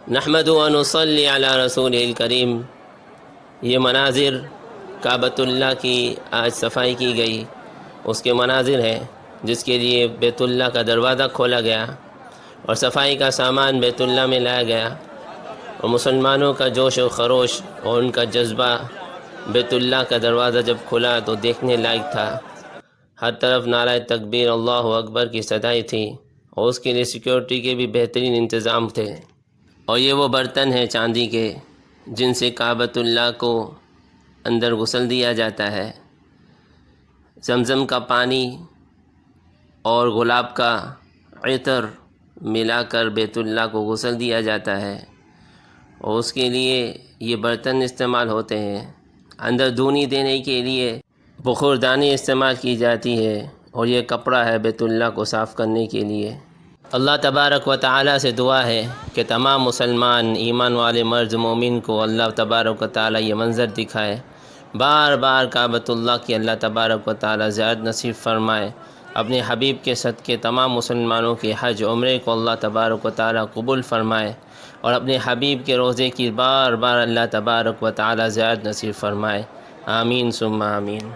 نحمد و نصلی علی رسول الکریم۔ یہ مناظر کعبۃ اللہ کی آج صفائی کی گئی، اس کے مناظر ہیں جس کے لیے بیت اللہ کا دروازہ کھولا گیا اور صفائی کا سامان بیت اللہ میں لایا گیا، اور مسلمانوں کا جوش و خروش اور ان کا جذبہ بیت اللہ کا دروازہ جب کھلا تو دیکھنے لائق تھا۔ ہر طرف نعرہ تکبیر اللہ اکبر کی صدائیں تھی، اور اس کے لیے سیکیورٹی کے بھی بہترین انتظام تھے۔ اور یہ وہ برتن ہیں چاندی کے جن سے کعبۃ اللہ کو اندر غسل دیا جاتا ہے۔ زمزم کا پانی اور گلاب کا عطر ملا کر بیت اللہ کو غسل دیا جاتا ہے، اور اس کے لیے یہ برتن استعمال ہوتے ہیں۔ اندر دھونی دینے کے لیے بخور دانی استعمال کی جاتی ہے، اور یہ کپڑا ہے بیت اللہ کو صاف کرنے کے لیے۔ اللہ تبارک و تعالیٰ سے دعا ہے کہ تمام مسلمان ایمان والے مرد مومن کو اللہ تبارک و تعالیٰ یہ منظر دکھائے، بار بار کعبۃ اللہ کی اللہ تبارک و تعالیٰ زیارت نصیب فرمائے۔ اپنے حبیب کے صدقے تمام مسلمانوں کے حج عمرے کو اللہ تبارک و تعالیٰ قبول فرمائے، اور اپنے حبیب کے روضے کی بار بار اللہ تبارک و تعالیٰ زیارت نصیب فرمائے۔ آمین ثم آمین۔